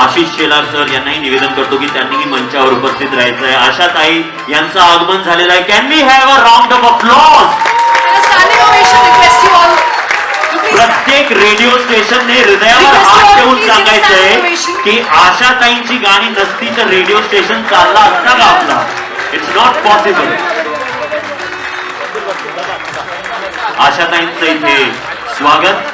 Ashish Shelar sir यांनाही निवेदन करतो की त्यांनीही मंचावर उपस्थित राहायचं आहे. आशाताई यांचं आगमन झालेलं आहे. Can we have a round of applause. प्रत्येक रेडिओ स्टेशनने हृदयावर हात ठेवून सांगायचंय की आशाताईंची गाणी नसती तर रेडिओ स्टेशन चालला असता का आपला? It's not possible. आशाताईंचं इथे स्वागत.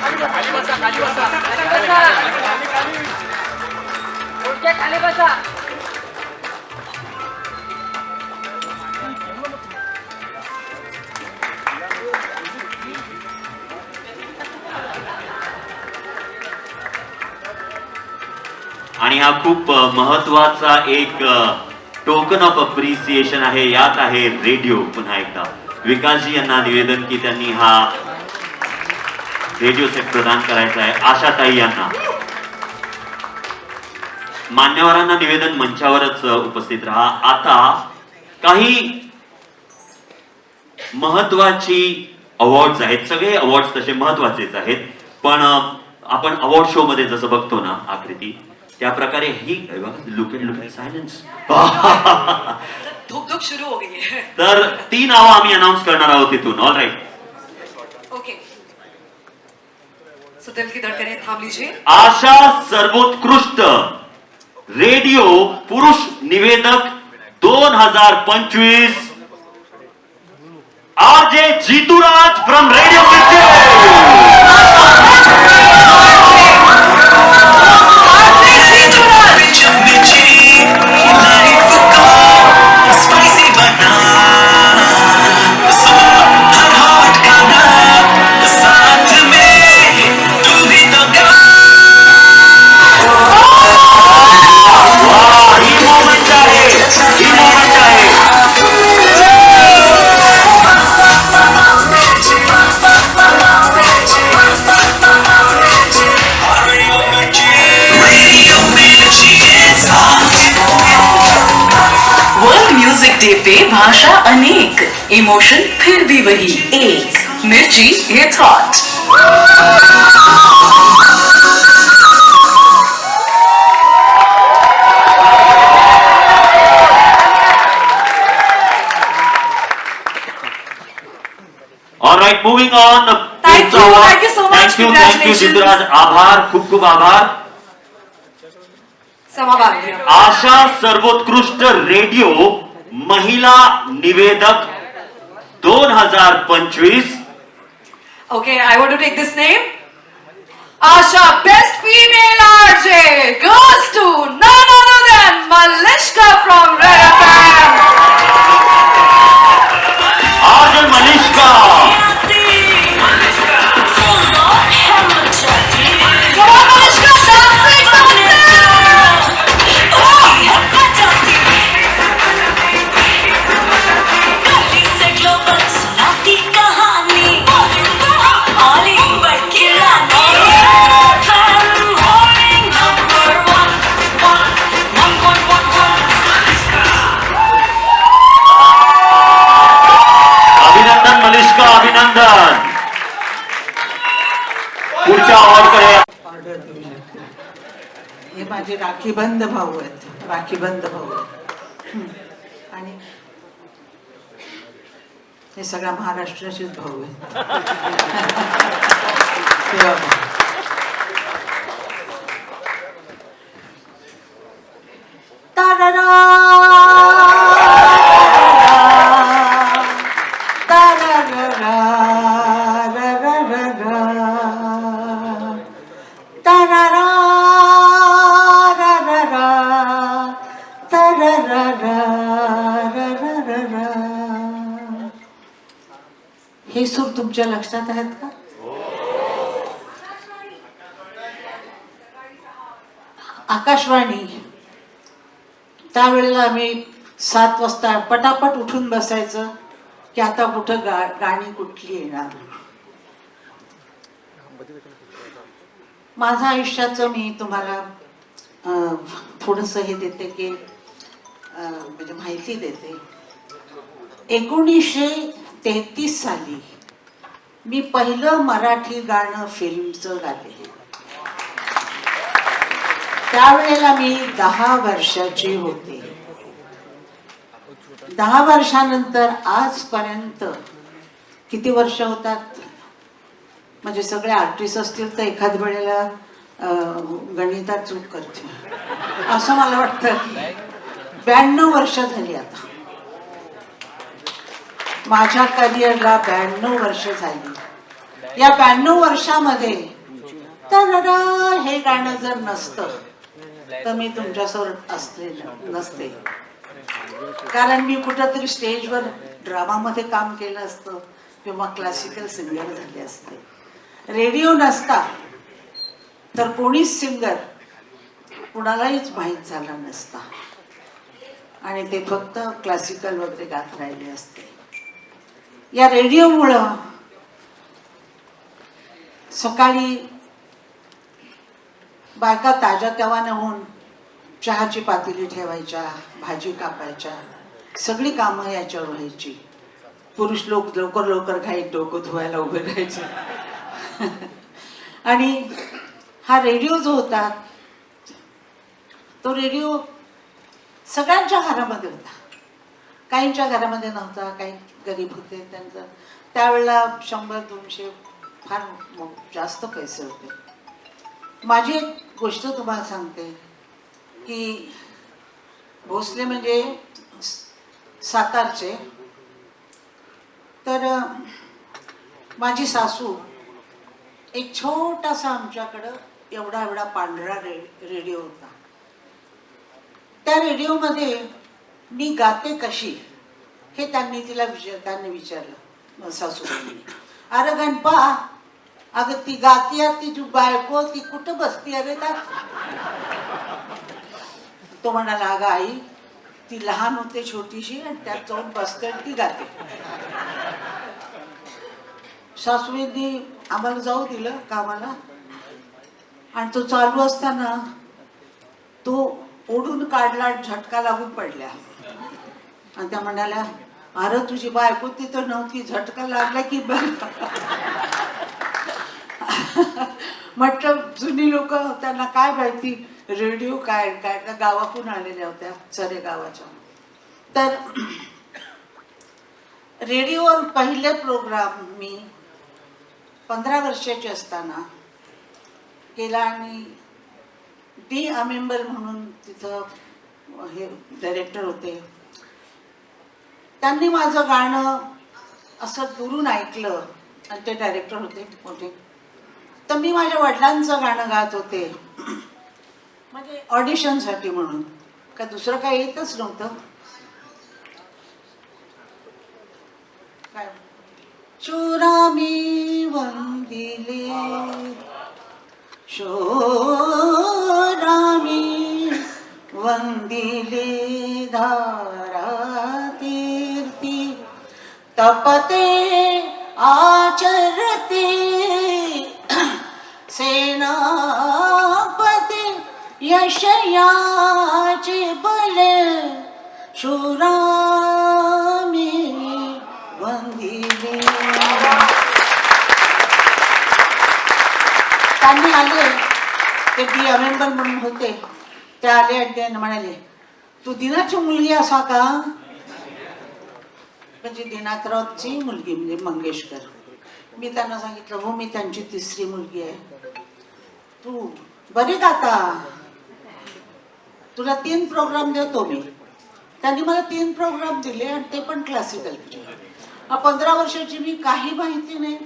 आणि हा खूप महत्वाचा एक टोकन ऑफ अप्रिसिएशन आहे. यात आहे रेडिओ. पुन्हा एकदा विकासजी यांना निवेदन की त्यांनी हा रेडिओ सेट प्रदान करायचा आहे. आशाताई यांना. मान्यवरांना निवेदन मंचावरच उपस्थित राहा. आता काही महत्वाची अवॉर्ड्स आहेत. सगळे अवॉर्ड्स तसे महत्वाचेच आहेत, पण आपण अवॉर्ड शो मध्ये जसं बघतो ना आकृती, त्या प्रकारे ही लुक एट सायलेन्स. धुक सुरू हो गई है. तर 3 नावं आम्ही अनाउन्स करणार आहोत इथून. All right. ओके. सो दिल की धड़कनें थाम लीजिए. आशा सर्वोत्कृष्ट रेडिओ पुरुष निवेदक 2025 RJ Jeeturaj from radio day पे भाषा अनेक, इमोशन फिर भी वही एक. Mirchi hits hot. All right, moving on. Thank you so much. Thank you Jeeturaj. आभार, खूप खूप आभार. आशा सर्वोत्कृष्ट रेडिओ महिला निवेदक 2025. Okay, I want to take this name. Asha, best female RJ goes to none other than Malishka from Red FM. RJ Malishka. अभिनंदन. पुढच्या order हे माझे राखीबंद भाऊ आहेत. राखीबंद भाऊ आहेत. आणि हे सगळ्या महाराष्ट्राचेच भाऊ आहेत. हे सूर तुमच्या लक्षात आहेत का? आकाशवाणी त्यावेळेला आम्ही 7 वाजता पटापट उठून बसायचं की आता कुठं गाणी कुठली येणार. माझ्या आयुष्याचं मी तुम्हाला थोडंसं हे देते की म्हणजे माहिती देते. 1933 साली मी पहिलं मराठी गाणं फिल्मचं गाले. त्यावेळेला मी 10 वर्षाची होते. 10 वर्षानंतर आजपर्यंत किती वर्ष होतात, म्हणजे सगळे आर्टिस्ट असतील तर एखाद वेळेला गणितात चूक करते असं मला वाटतं. 92 वर्ष झाली आता माझ्या करिअरला. 92 वर्ष झाली. या 92 वर्षामध्ये तर हे गाणं जर नसतं तर मी तुमच्यासमोर असले नसते. कारण मी कुठंतरी स्टेजवर ड्रामामध्ये काम केलं असतं किंवा क्लासिकल सिंगर झाले असते. रेडिओ नसता तर कोणीच सिंगर कुणालाहीच माहीत झाला नसता आणि ते फक्त क्लासिकल वगैरे गात राहिले असते. या रेडिओमुळं सकाळी बायका ताज्या तवानं होऊन चहाची पातेली ठेवायच्या, भाजी कापायच्या, सगळी कामं याच्यावर व्हायची. पुरुष लोक लवकर लवकर घाईत डोकं धुवायला उभे राहायचे. आणि हा रेडिओ जो होता तो रेडिओ सगळ्यांच्या घरामध्ये होता. काहींच्या घरामध्ये नव्हता, काही गरीब होते त्यांचं. त्यावेळेला 100-200 फार जास्त पैसे होते. माझी एक गोष्ट तुम्हाला सांगते की भोसले म्हणजे सातारचे. तर माझी सासू एक छोटासा आमच्याकडं एवढा पांढरा रेडिओ होता. त्या रेडिओमध्ये मी गाते कशी हे त्यांनी विचारलं सासूबाईंनी. अरे गणपा, अगं ती गाती ती तू बायको ती कुठं बसती अरे त्यात. तो म्हणाला, अगं आई ती लहान होते छोटीशी आणि त्यात जाऊन बसते ती गाते. सासूबाईंनी आम्हाला जाऊ दिलं कामाला आणि तो चालू असताना तो ओढून काढला, झटका लागून पडल्या. आणि त्या म्हणाल्या, अरे तुझी बायको तिथं नव्हती, झटका लागला की बघ. म्हटलं जुनी लोक त्यांना काय माहिती रेडिओ काय काय, त्या गावातून आलेल्या होत्या चरे गावाच्या. तर रेडिओवर पहिले प्रोग्राम मी 15 वर्षाची असताना केला. आणि डी अमेंबर म्हणून तिथं हे डायरेक्टर होते. त्यांनी माझं गाणं असं दुरून ऐकलं आणि ते डायरेक्टर होते मोठे. तर मी माझ्या वडिलांचं गाणं गात होते, म्हणजे ऑडिशनसाठी म्हणून, का दुसरं काही येतच नव्हतं. काय चोरामी वंदिले शोरामी वंदिले धारा तीर्थी तपते आचरते सेनापती यशयाचे बल शूरामी वंदिले. त्यांनी आले, ते डी अमेंबर म्हणून होते, ते आले आणि ते म्हणाले, तू दिनाची मुलगी असा का? म्हणजे दिनाथरावची मुलगी म्हणजे मंगेशकर. मी त्यांना सांगितलं, हो मी त्यांची 3री मुलगी आहे. तू बरे गाता, तुला 3 प्रोग्राम देतो मी. त्यांनी मला 3 प्रोग्राम दिले आणि ते पण क्लासिकल. 15 वर्षाची मी, काही माहिती नाही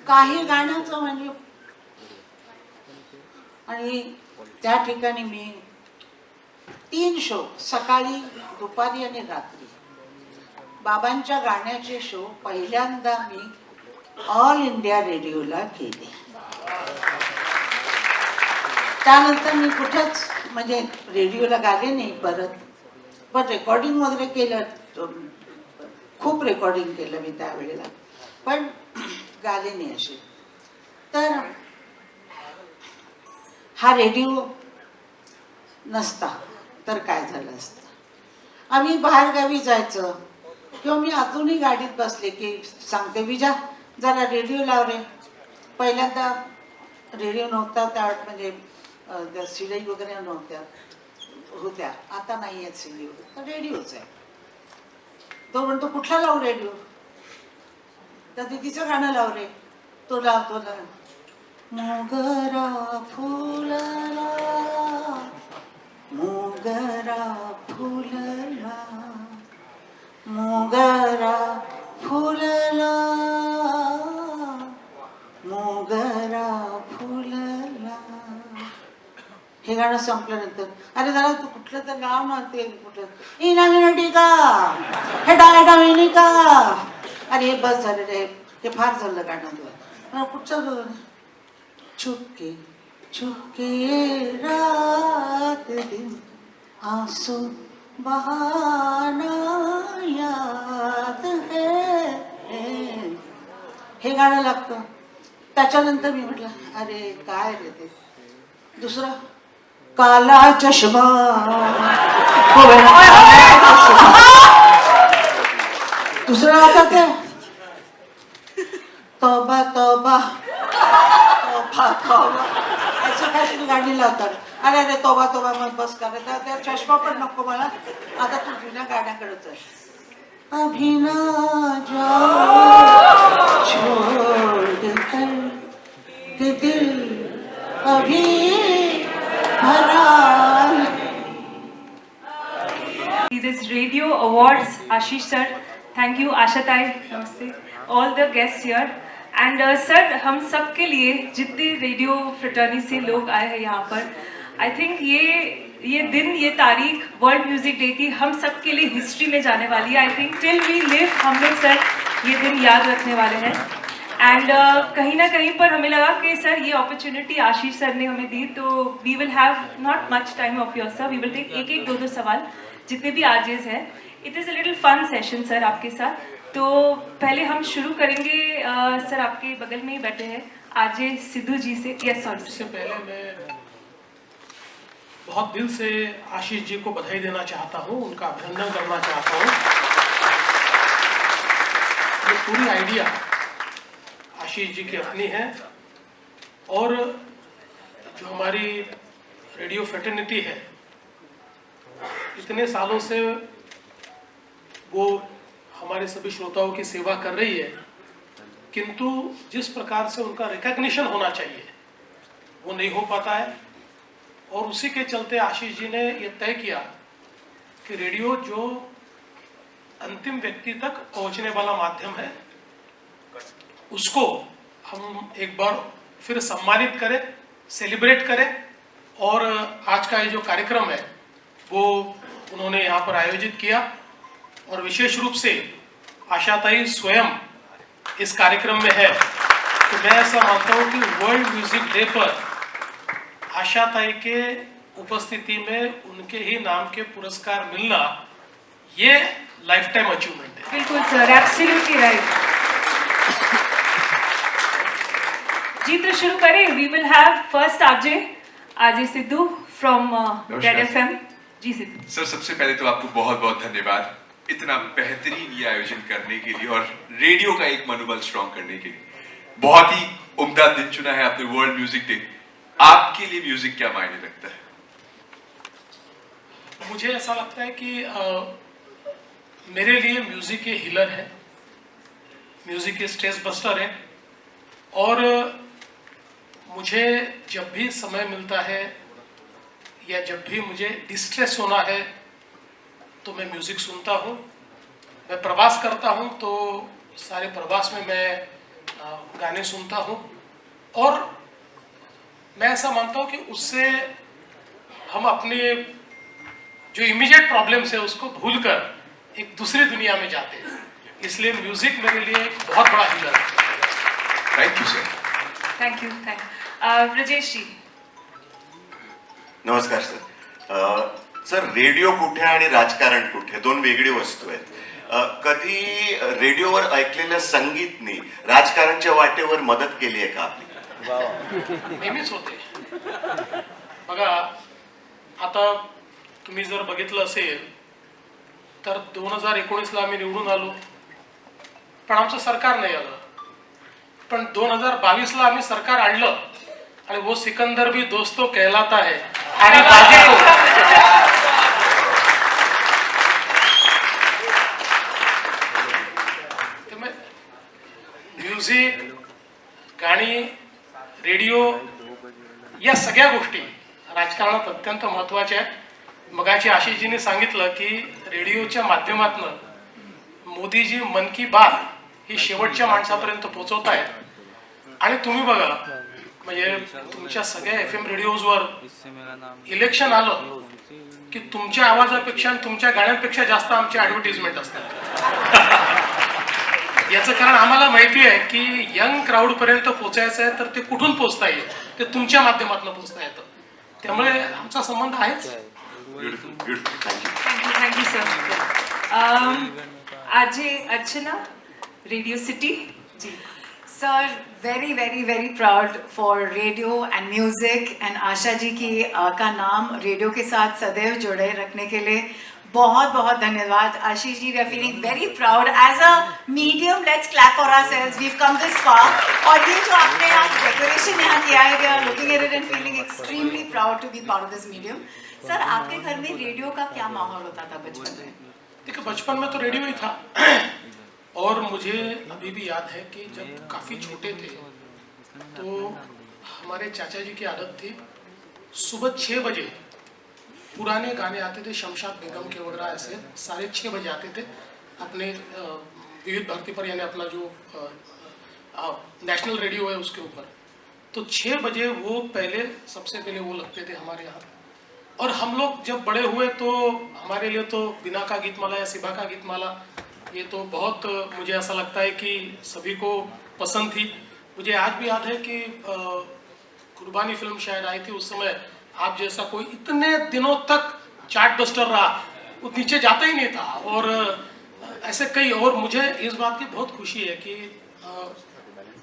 काही गाण्याचं म्हणजे. आणि त्या ठिकाणी मी 3 शो, सकाळी, दुपारी आणि रात्री, बाबांच्या गाण्याचे शो पहिल्यांदा मी ऑल इंडिया रेडिओला केले. त्यानंतर मी कुठेच म्हणजे रेडिओला गाले नाही परत, पण रेकॉर्डिंग वगैरे केलं, खूप रेकॉर्डिंग केलं मी त्यावेळेला, पण गाले नाही असे. तर हा रेडिओ नसता तर काय झालं असतं. आम्ही बाहेरगावी जायचं किंवा मी आतूनही गाडीत बसले की सांगते, विजा जरा रेडिओ लाव रे. पहिल्यांदा रेडिओ नव्हता त्या म्हणजे त्या सीडी वगैरे नव्हत्या होत्या, आता नाही आहेत सीडी वगैरे, तर रेडिओच आहे. तो म्हणतो कुठला लावू रेडिओ, तर तिचं गाणं लाव रे. तो लावतो ना, मोगरा फुलला मोगरा फुलला मोगरा फुलला मोगरा फुलला. हे गाणं संपल्यानंतर अरे जरा तू कुठलं तर गाव ना, ते कुठलं इना विनटी का हे डायडा विनी का. अरे बस झालं रे, ते फार झालं गाणं तुला. कुठचं चुपके चुपके रात दिन आंसू बहाना याद है, हे गाणं लागतं. त्याच्यानंतर मी म्हटलं अरे काय रे ते दुसरं काला चष्मा दुसरं आता ते तोबा तोबा तोबा तोबा असं काय तुम्ही गाणी लावतात. अरे अरे तोबा तोबा मग बस करायचा, त्या चष्मा पण नको मला. आता तू जुन्या गाण्याकडेच आहे. अभी ना जाओ छोड़ कर के दिल अभी भरा. This radio awards, Ashish sir, thank you, Asha Tai, namaste, all the guests here. And sir, हम सब के लिए जितने रेडियो फ्रेटर्नी से लोग आए हैं यहाँ पर, आई थिंक ये दिन, ये तारीख वर्ल्ड म्यूजिक डे की हम सब के लिए हिस्ट्री में जाने वाली है. I think till we live हम लोग सर ये दिन याद रखने वाले हैं. एंड कहीं ना कहीं पर हमें लगा कि सर ये अपॉर्चुनिटी आशीष सर ने हमें दी, तो we will have not much time of your sir, we will take एक एक दो सवाल जितने भी आरजेज हैं. It is a little fun session sir आपके साथ. तो पहले हम शुरू करेंगे सर, आपके बगल में ही बैठे हैं आरजे सिद्धू जी से. Yes sir. इससे पहले मैं बहुत दिल से आशीष जी को बधाई देना चाहता हूँ, उनका अभिनंदन करना चाहता हूँ. ये पूरी आइडिया आशीष जी की अपनी है, और जो हमारी रेडियो फ्रेटर्निटी है इतने सालों से वो हमारे सभी श्रोताओं की सेवा कर रही है, किंतु जिस प्रकार से उनका रिकॉग्निशन होना चाहिए वो नहीं हो पाता है. और उसी के चलते आशीष जी ने ये तय किया कि रेडियो जो अंतिम व्यक्ति तक पहुंचने वाला माध्यम है, उसको हम एक बार फिर सम्मानित करें, सेलिब्रेट करें. और आज का ये जो कार्यक्रम है वो उन्होंने यहाँ पर आयोजित किया, और विशेष रूप से आशाताई स्वयं इस कार्यक्रम में है. तो मैं ऐसा मानता हूँ कि वर्ल्ड म्यूजिक डे पर आशाताई के उपस्थिति में उनके ही नाम के पुरस्कार मिलना, ये लाइफ टाइम अचीवमेंट है. बिल्कुल सर, एब्सोल्युटली राइट. जी तो शुरू करें. We will have first RJ Siddhu from Red FM. जी सिद्धू सर, सबसे पहले तो आपको बहुत बहुत धन्यवाद इतना बेहतरीन ये आयोजन करने के लिए और रेडियो का एक मनोबल स्ट्रॉन्ग करने के लिए. बहुत ही उम्दा दिन चुना है आपने, वर्ल्ड म्यूजिक डे. आपके लिए म्यूजिक क्या मायने रखता है? मुझे ऐसा लगता है कि मेरे लिए म्यूजिक एक हीलर है, म्यूजिक एक स्ट्रेस बस्टर है. और मुझे जब भी समय मिलता है या जब भी मुझे डिस्ट्रेस होना है तो मैं म्यूजिक सुनता हूँ. मैं प्रवास करता हूँ तो सारे प्रवास में मैं गाने सुनता हूँ. और मैं ऐसा मानता हूँ कि उससे हम अपने जो इमीडिएट प्रॉब्लम्स है उसको भूलकर एक दूसरी दुनिया में जाते हैं. इसलिए म्यूजिक मेरे लिए एक बहुत बड़ा हीलर है. Thank you sir. Thank you. Brajesh ji. नमस्कार सर. सर, रेडिओ कुठे आणि राजकारण कुठे, दोन वेगळी वस्तू आहेत. कधी रेडिओवर ऐकलेल्या संगीतने राजकारणच्या वाटेवर मदत केली आहे का आपली? नेहमीच होते. बघा, आता तुम्ही जर बघितलं असेल तर 2019ला आम्ही निवडून आलो, पण आमचं सरकार नाही आलं. पण 2022ला आम्ही सरकार आणलं आणि वो सिकंदर भी दोस्तों कहलाता है आणि बाकी म्युझिक, गाणी, रेडिओ या सगळ्या गोष्टी राजकारणात अत्यंत महत्त्वाच्या आहेत. मगाशी आशिषजींनी सांगितलं की रेडिओच्या माध्यमातून मोदीजी मन की बात ही शेवटच्या माणसापर्यंत पोहोचवत आहेत. आणि तुम्ही बघा, म्हणजे तुमच्या सगळ्या FM रेडिओजवर इलेक्शन आलं की तुमच्या आवाजापेक्षा आणि तुमच्या गाण्यांपेक्षा जास्त आमची ऍडव्हर्टिजमेंट असतात. याचं कारण आम्हाला माहिती आहे की यंग क्राऊड पर्यंत पोहोचायचं आहे तर ते कुठून पोहोचता येईल, ते तुमच्या माध्यमातून पोहोचता येतं. त्यामुळे आमचा संबंध आहेच. Thank you sir. RJ Archana, radio city ji. Sir, very very very proud for radio and music and Asha ji की का नाम रेडियो के साथ सदैव जुड़े रखने के लिए बहुत बहुत धन्यवाद. Ashish ji, we are feeling very proud as a medium. Let's clap for ourselves, we have come this far. और ये जो आपने आज डेकोरेशन यहाँ किया है, we are looking at it and feeling extremely proud to be part of this medium. Sir, आपके घर में रेडियो का क्या माहौल होता था बचपन में? देखिए, बचपन में तो रेडियो ही था. और मुझे अभी भी याद है कि जब काफ़ी छोटे थे तो हमारे चाचा जी की आदत थी, सुबह 6 बजे पुराने गाने आते थे, शमशाद बेगम के वगैरह, ऐसे साढ़े 6 बजे आते थे अपने विविध भारती पर, यानी अपना जो नेशनल रेडियो है उसके ऊपर. तो 6 बजे वो पहले, सबसे पहले वो लगते थे हमारे यहाँ. और हम लोग जब बड़े हुए तो हमारे लिए तो बिना का गीतमाला या सिबा का गीतमाला ये तो बहुत, मुझे ऐसा लगता है कि सभी को पसंद थी. मुझे आज भी याद है कि कुर्बानी फिल्म शायद आई थी उस समय. आप जैसा कोई इतने दिनों तक चार्ट बस्टर रहा, वो नीचे जाता ही नहीं था. और ऐसे कई, और मुझे इस बात की बहुत खुशी है कि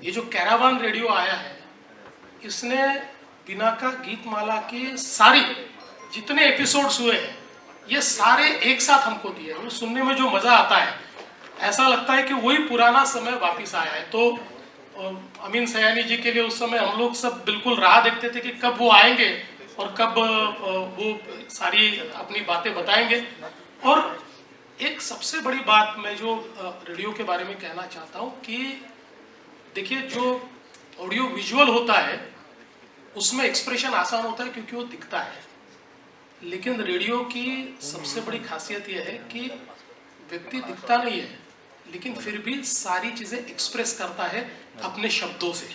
ये जो कैरावान रेडियो आया है, इसने बिना का गीतमाला की सारी जितने एपिसोड्स हुए हैं ये सारे एक साथ हमको दिए. वो सुनने में जो मज़ा आता है, ऐसा लगता है कि वही पुराना समय वापस आया है. तो अमीन सयानी जी के लिए उस समय हम लोग सब बिल्कुल राह देखते थे कि कब वो आएंगे और कब वो सारी अपनी बातें बताएंगे. और एक सबसे बड़ी बात मैं जो रेडियो के बारे में कहना चाहता हूँ कि देखिए, जो ऑडियो विजुअल होता है उसमें एक्सप्रेशन आसान होता है क्योंकि वो दिखता है. लेकिन रेडियो की सबसे बड़ी खासियत यह है कि व्यक्ति दिखता नहीं है, लेकिन फिर भी सारी चीज़ें एक्सप्रेस करता है अपने शब्दों से.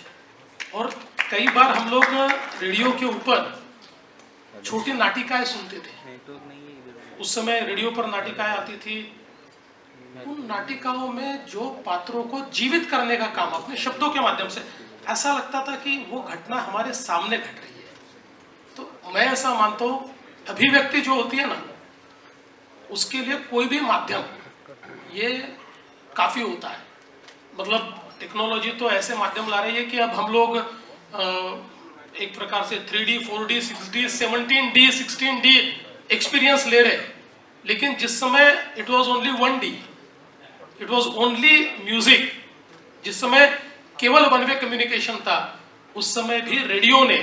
और कई बार हम लोग रेडियो के ऊपर छोटी नाटिकाएं सुनते थे. उस समय रेडियो पर नाटिकाएं आती थी. उन नाटिकाओं में जो पात्रों को जीवित करने का काम अपने शब्दों के माध्यम से, ऐसा लगता था कि वो घटना हमारे सामने घट रही है. तो मैं ऐसा मानता हूँ, अभिव्यक्ति जो होती है ना, उसके लिए कोई भी माध्यम ये काफ़ी होता है. मतलब टेक्नोलॉजी तो ऐसे माध्यम ला रही है कि अब हम लोग एक प्रकार से 3D, 4D, 6D, 17D, 16D experience ले रहे हैं. लेकिन जिस समय it was only 1D, it was only music, जिस समय केवल वन वे कम्युनिकेशन था, उस समय भी रेडियो ने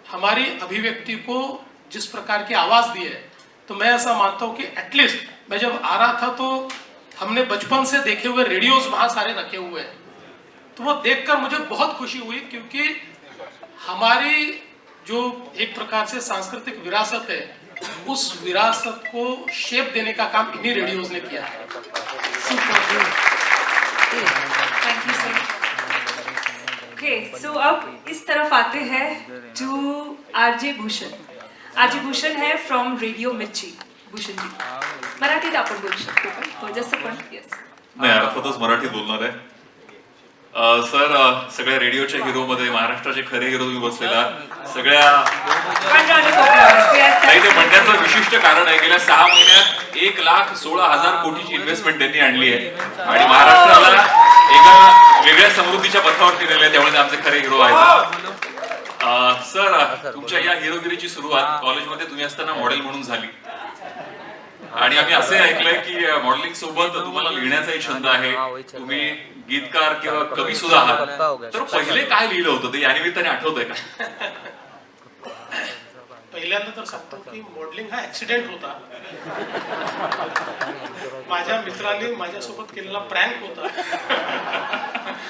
हमारी अभिव्यक्ति को जिस प्रकार की आवाज दी है, तो मैं ऐसा मानता हूँ कि एटलीस्ट मैं जब आ रहा था तो हमने बचपन से देखे हुए रेडियोज वहाँ सारे रखे हुए हैं. तो वो देखकर मुझे बहुत खुशी हुई, क्योंकि हमारी जो एक प्रकार से सांस्कृतिक विरासत है, उस विरासत को शेप देने का काम इन्हीं रेडियोज ने किया है. Thank you sir. Okay, so अब इस तरफ आते हैं to RJ Bhushan. RJ Bhushan है फ्रॉम रेडिओ मिर्ची. भूषण जी, मराठीत आपण बोलू शकतो का? हो, जसं पण. येस. नाही, अर्थातच मराठीत बोलणार आहे. सर, सगळ्या रेडिओच्या हिरो मध्ये महाराष्ट्राचे खरे हिरो तुम्ही बसलेला. सगळ्या नाही, ते म्हणण्याचं विशिष्ट कारण आहे, गेल्या 6 महिन्यात 1,16,000 कोटीची इन्व्हेस्टमेंट त्यांनी आणली आहे आणि महाराष्ट्राला एका वेगळ्या समृद्धीच्या पथावरती नेले. त्यामुळे आमचे खरे हिरो आहेत. सर, तुमच्या या हिरोगिरीची सुरुवात कॉलेजमध्ये तुम्ही असताना मॉडेल म्हणून झाली. आणि आम्ही असे ऐकलंय की मॉडेलिंग सोबत तुम्हाला लिहिण्याचाही छंद आहे, तुम्ही गीतकार किंवा कवी सुद्धा आहात. तर पहिले काय लिहिलं होतं ते या निमित्ताने आठवतंय का? पहिल्यांदा तर सांगतो की मॉडेलिंग हा ऍक्सिडेंट होता. माझ्या मित्राने माझ्यासोबत केलेला प्रँक होता,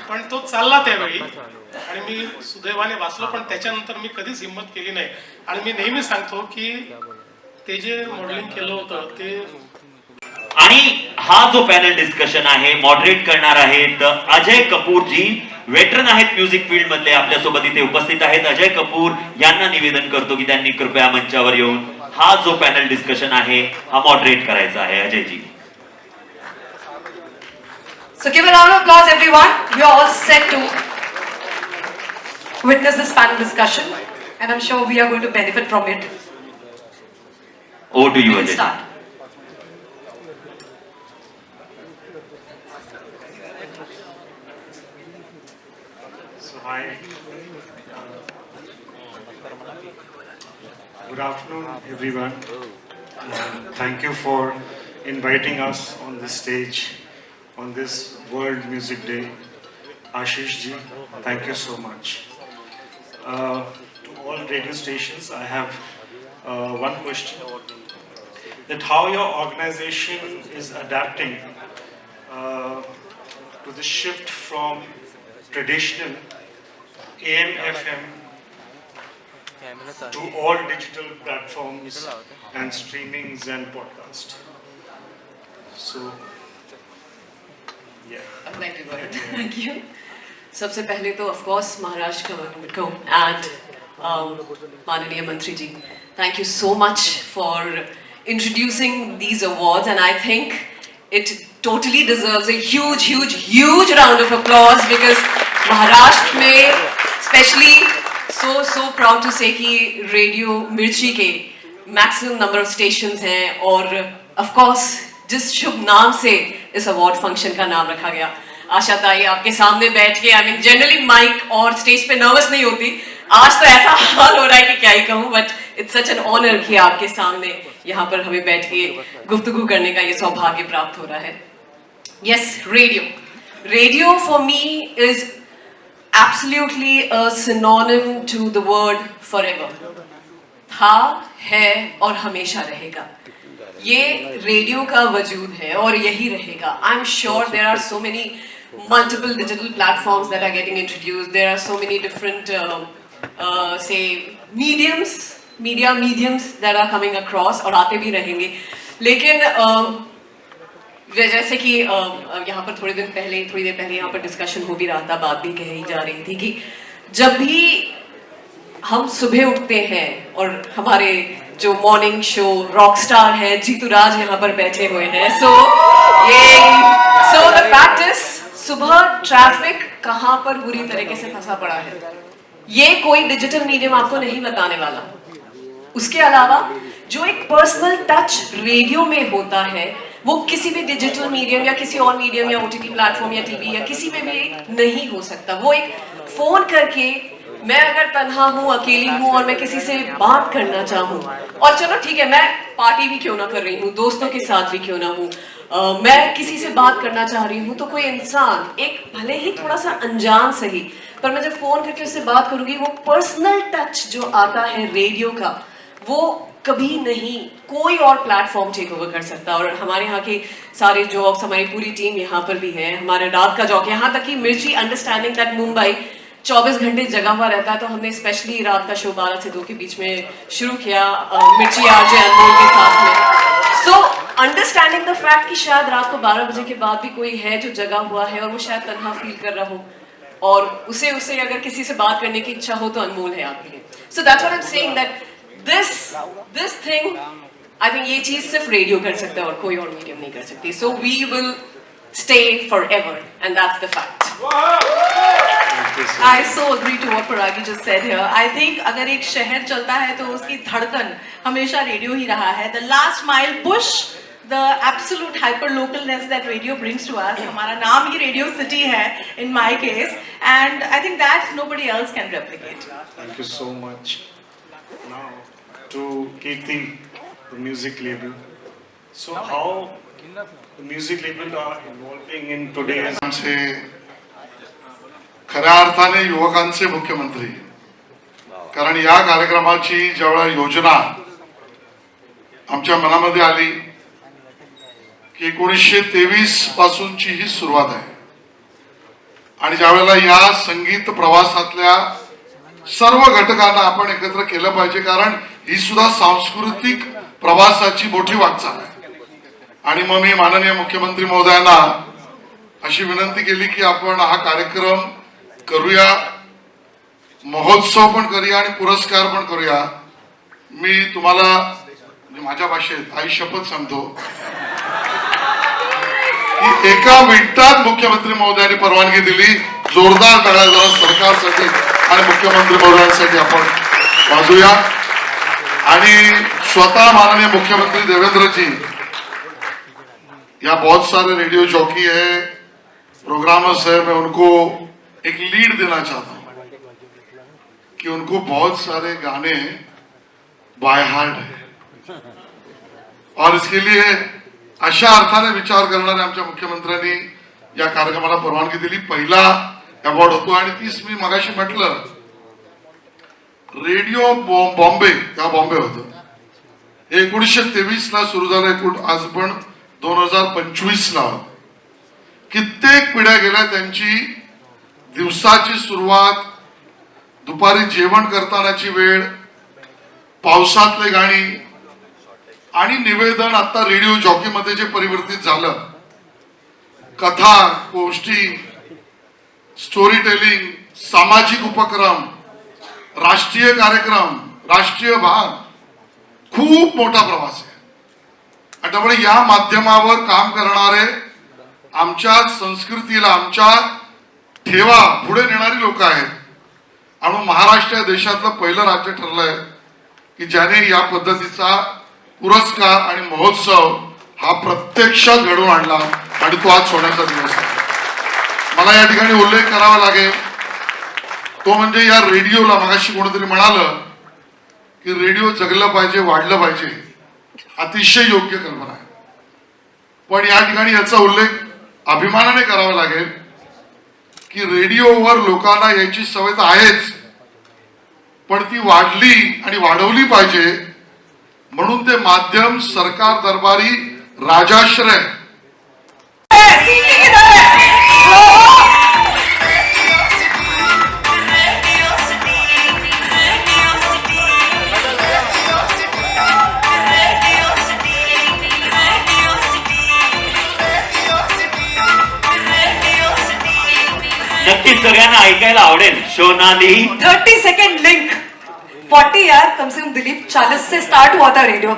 पण तो चालला त्यावेळी आणि मी सुदैवाने वाचलो. पण त्याच्यानंतर मी कधीच हिंमत केली नाही. आणि मी नेहमी सांगतो की ते जे मॉडेलिंग केलं होतं ते. आणि हा जो पॅनल डिस्कशन आहे मॉडरेट करणार आहेत अजय कपूर जी, वेटरन आहेत म्युझिक फील्ड मधले, आपल्यासोबत इथे उपस्थित आहेत. अजय कपूर यांना निवेदन करतो की त्यांनी कृपया मंचावर येऊन हा जो पॅनल डिस्कशन आहे हा मॉडरेट करायचा आहे. Ajay ji. So give a round of applause everyone. We are all set to witness this panel discussion and I'm sure we are going to benefit from it. Over to you, We can Ajay. start. So hi. Good afternoon, everyone. Thank you for inviting us on this stage on this World Music Day. Ashish ji, thank you so much. To all radio stations, I have one question: that how your organization is adapting to the shift from traditional AM FM to all digital platforms and streamings and podcast. So yeah. Thank you, Gaurav. Thank you. सबसे पहले तो of course Maharashtra government को and माननीय मंत्री जी, thank you so much for introducing these awards and I think it totally deserves a huge round of applause because Maharashtra में especially so proud to say कि radio मिर्ची के maximum number of stations हैं और of course जिस शुभ नाम से इस award function का नाम रखा गया. आशा ताई आपके सामने बैठ के, आई मीन जनरली माइक और स्टेज पे नर्वस नहीं होती, आज तो ऐसा हाल हो रहा है कि क्या ही कहूँ, but it's such an honour कि आपके सामने यहाँ पर हमें बैठ के गुफ्तगू करने का ये सौभाग्य प्राप्त हो रहा है. Yes, radio for me is absolutely a synonym to the word forever. था, है और हमेशा रहेगा. ये रेडियो का वजूद है और यही रहेगा. I am sure there are so many multiple digital platforms that are getting introduced. There are so many different say mediums that are coming across और आते भी रहेंगे. लेकिन जैसे कि यहाँ पर थोड़ी देर पहले यहाँ पर डिस्कशन हो भी रहा था, बात भी कही जा रही थी कि जब भी हम सुबह उठते हैं और हमारे जो मॉर्निंग शो रॉक स्टार है जीतू राज यहाँ पर बैठे हुए हैं, सो द फैक्ट इज सुबह ट्रैफिक कहाँ पर बुरी तरीके से फंसा पड़ा है, ये कोई डिजिटल मीडियम आपको नहीं बताने वाला. उसके अलावा जो एक पर्सनल टच रेडियो में होता है वो किसी भी डिजिटल मीडियम या किसी और मीडियम या ओटीटी प्लेटफॉर्म या टीवी या किसी में भी नहीं हो सकता. वो एक फोन करके मैं अगर तन्हा हूँ, अकेली हूँ और मैं किसी से बात करना चाहूँ, और चलो ठीक है मैं पार्टी भी क्यों ना कर रही हूँ, दोस्तों के साथ भी क्यों ना हूँ, मैं किसी से बात करना चाह रही हूँ, तो कोई इंसान एक भले ही थोड़ा सा अनजान सही, पर मैं जब फोन करके उससे बात करूंगी वो पर्सनल टच जो आता है रेडियो का वो कभी नहीं कोई और प्लेटफॉर्म टेक ओवर कर सकता. और हमारे यहाँ के सारे जॉब्स, हमारी पूरी टीम यहाँ पर भी है, हमारे रात का जॉक, यहाँ तक कि मिर्ची अंडरस्टैंडिंग दैट मुंबई 24 घंटे जगा हुआ रहता है, तो हमने स्पेशली रात का शो 12 से 2 के बीच में शुरू किया मिर्ची आरजे अनमोल के साथ में. सो अंडरस्टैंडिंग द फैक्ट कि शायद रात को 12 बजे के बाद भी कोई है जो जगा हुआ है और वो शायद तन्हा फील कर रहा हो और उसे अगर किसी से बात करने की इच्छा हो तो अनमोल है आपके लिए. So that's what I am saying that this thing I think ये चीज सिर्फ रेडियो कर सकता है और कोई और मीडियम नहीं कर सकती. So we will stay forever and that's the fact. I so agree to what Paragi just said here. I think अगर एक शहर चलता है तो उसकी धड़कन हमेशा रेडियो ही रहा है. The last mile push, the absolute hyper localness that radio brings to us. हमारा नाम ही रेडियो सिटी है in my case, and I think that nobody else can replicate. Thank you so much. Now to Kirti, the music label. So how the music label are involving in today's आमचे खऱ्या अर्थाने युवकांचे मुख्यमंत्री, कारण या कार्यक्रमाची ज्यावेळेला योजना आमच्या मनामध्ये आली की 1923 पासूनची ही सुरुवात आहे आणि ज्यावेळेला या संगीत प्रवासातल्या सर्व घटकांना आपण एकत्र केलं पाहिजे, कारण ही सुद्धा सांस्कृतिक प्रवासाची मोठी वाटचाल आहे. आणि मग मी माननीय मुख्यमंत्री महोदयांना अशी विनंती केली की आपण हा कार्यक्रम करूया, महोत्सव पण करूया आणि पुरस्कार पण करूया. मी तुम्हाला माझ्या भाषेत आई शपथ सांगतो की एका मिनिटात मुख्यमंत्री महोदयांनी परवानगी दिली. जोरदार टाळ्या जरा सरकारसाठी आणि मुख्यमंत्री महोदयांसाठी आपण वाजूया. आणि स्वतः माननीय मुख्यमंत्री देवेंद्र जी, या बहुत सारे रेडियो जॉकी है, प्रोग्रामर्स है, मैं उनको एक लीड देना चाहता हूं कि उनको बहुत सारे गाने बाय हार्ट है और इसके लिए अशा अर्थाने विचार करणारे आमच्या मुख्यमंत्र्यांनी या कार्यक्रमाला परवानगी दिली. पहिला अवॉर्ड होतो आणि तीच मी मगाशी म्हटलं रेडिओ बॉम्बे, त्या बॉम्बे होतं 1923 ला सुरू झालं, आज पण 2025 ला. कित्येक पिढ्या गेल्या त्यांची दिवसाची सुरुवात, दुपारी जेवण करतानाची वेळ, पावसातले गाणी आणि निवेदन आता रेडिओ जॉकी मध्ये जे परिवर्तित झालं, कथा, गोष्टी, स्टोरी टेलिंग, सामाजिक उपक्रम, राष्ट्रीय कार्यक्रम, राष्ट्रीय भाग, खूप मोठा प्रवास आहे. त्यामुळे या माध्यमावर काम करणारे आमच्या संस्कृतीला, आमच्या ठेवा पुढे नेणारी लोक आहेत. आणि महाराष्ट्र या देशातलं पहिलं राज्य ठरलंय की ज्याने या पद्धतीचा पुरस्कार आणि महोत्सव हा प्रत्यक्षात घडवून आणला आणि तो आज सोन्याचा दिवस आहे. मला या ठिकाणी उल्लेख करावा लागेल तो म्हणजे या रेडिओला, मगाशी कोणीतरी म्हणालं की रेडिओ जगलं पाहिजे, वाढलं पाहिजे, अतिशय योग्य कल्पना आहे. पण या ठिकाणी याचा उल्लेख अभिमानाने करावा लागेल की रेडिओवर लोकांना याची सवय तर आहेच, पण ती वाढली आणि वाढवली पाहिजे. म्हणून ते माध्यम सरकार दरबारी राजाश्रय नक्कीच सगळ्यांना ऐकायला आवडेल. सोनाली 30 सेकंड लिंक 40 यार कम से कम दिलीप 40 से स्टार्ट हुआ था रेडियो.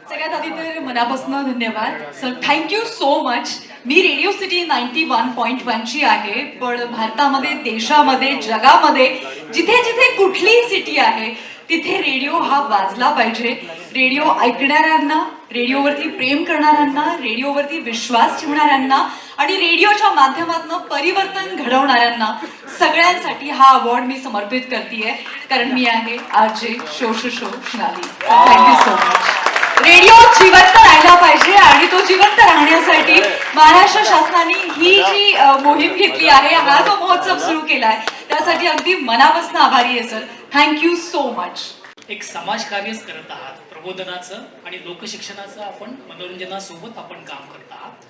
सगळ्यात आधी तर मनापासून धन्यवाद सर, थँक्यू सो मच. मी रेडिओ सिटी 91.1 ची आहे, पण भारतामध्ये, देशामध्ये, जगामध्ये जिथे जिथे कुठली सिटी आहे तिथे रेडिओ हा वाजला पाहिजे. रेडिओ ऐकणाऱ्यांना, रेडिओवरती प्रेम करणाऱ्यांना, रेडिओवरती विश्वास ठेवणाऱ्यांना आणि रेडिओच्या माध्यमातून परिवर्तन घडवणाऱ्यांना सगळ्यांसाठी हा अवॉर्ड मी समर्पित करतेय, कारण मी आहे RJ show Shonali. Thank you so much. Radio जिवंत राहिला पाहिजे आणि तो जिवंत राहण्यासाठी महाराष्ट्र शासनाने ही जी मोहीम घेतली आहे, हा जो महोत्सव सुरू केलाय, त्यासाठी अगदी मनापासून आभारी आहे सर. Thank you so much. एक समाजकार्यच करत आहात, प्रबोधनाचं आणि लोकशिक्षणाचं आपण मनोरंजनासोबत आपण काम करत आहात.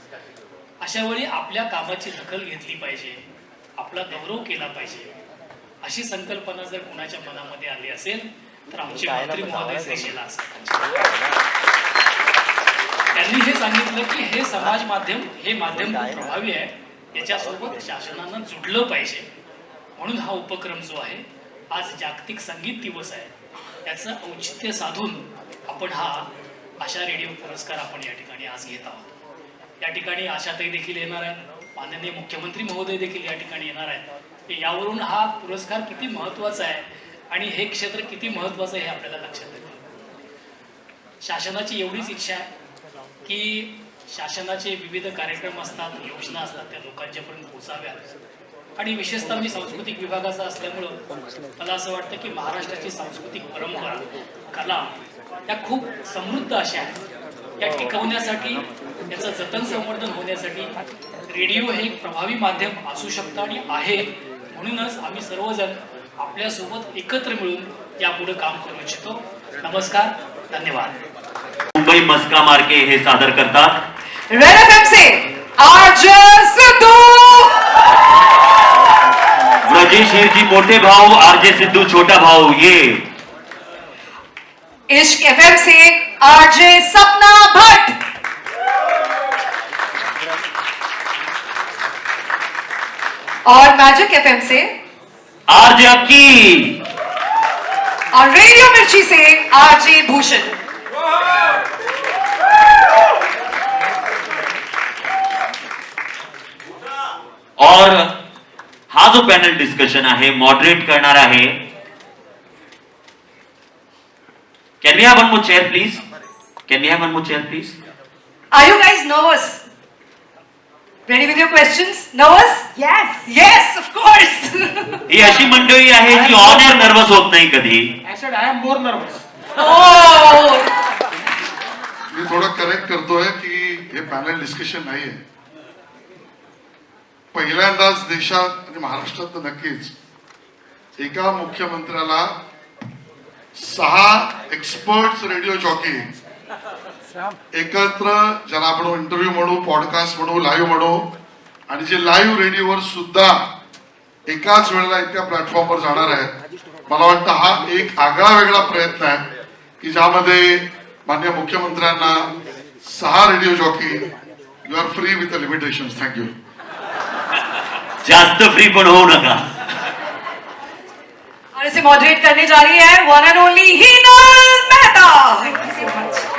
अशा वेळी आपल्या कामाची दखल घेतली पाहिजे, आपला गौरव केला पाहिजे, अशी संकल्पना जर कोणाच्या मनामध्ये आली असेल तर आमचे मंत्री महोदय श्री शेलार त्यांनी हे सांगितलं की हे समाज माध्यम, हे माध्यम खूप प्रभावी आहे, याच्यासोबत शासनानं जुडलं पाहिजे. म्हणून हा उपक्रम जो आहे, आज जागतिक संगीत दिवस आहे, त्याचं औचित्य साधून आपण हा आशा रेडिओ पुरस्कार आपण या ठिकाणी आज घेत आहोत. या ठिकाणी आशाताई देखील येणार आहेत, माननीय मुख्यमंत्री महोदय देखील या ठिकाणी येणार आहेत. यावरून हा पुरस्कार किती महत्त्वाचा आहे आणि हे क्षेत्र किती महत्त्वाचं आहे हे आपल्याला लक्षात येतं. शासनाची एवढीच इच्छा आहे की शासनाचे विविध कार्यक्रम असतात, योजना असतात, त्या लोकांच्यापर्यंत पोहोचाव्यात. आणि विशेषतः मी सांस्कृतिक विभागाचा असल्यामुळं मला असं वाटतं की महाराष्ट्राची सांस्कृतिक परंपरा, कला या खूप समृद्ध अशा आहेत या टिकवण्यासाठी, याचं जतन संवर्धन होण्यासाठी रेडिओ हे एक प्रभावी माध्यम असू शकतं आणि आहे. म्हणूनच आम्ही सर्वजण आपल्यासोबत एकत्र मिळून यापुढे काम करू इच्छितो. नमस्कार, धन्यवाद. मुंबई मस्का मार्के हे सादर करतात रेड एफएम से आरजे सिद्धू, ब्रजेश हिरजी मोठे भाऊ, आरजे सिद्धू छोटा भाऊ. ये इश्क एफएम से आरजे सपना भट्ट, और मैजिक एफएम से आरजे अक्की, और रेडियो मिर्ची से आरजे भूषण. और हा जो पॅनल डिस्कशन आहे मॉडरेट करणार आहे, can we have one more chair please, can we have one more chair please. Are you guys nervous? Ready with your questions? Nervous? Yes. Yes, of course. ही अशी मंडळी आहे जी on air nervous होत नाही कधी. I said I am more nervous. Oh. मी थोडं correct करतोय की हे पॅनल डिस्कशन नाहीये. पहिल्यांदाच देशात आणि महाराष्ट्रात तर नक्कीच एका मुख्यमंत्र्याला 6 एक्सपर्ट्स रेडिओ जॉकी एकत्र, ज्याला आपण इंटरव्ह्यू म्हणू, पॉडकास्ट म्हणू, लाईव्ह म्हणू, आणि जे लाईव्ह रेडिओवर सुद्धा एकाच वेळेला इतक्या प्लॅटफॉर्मवर जाणार आहे. मला वाटतं हा एक आगळा वेगळा प्रयत्न आहे की ज्यामध्ये माननीय मुख्यमंत्र्यांना 6 radio jockey, you are free with the limitations. Thank you. जास्त फ्री पण होऊ नका. और इसे मॉडरेट करने जा रही है one end only Hina Mehta. Thank you so much.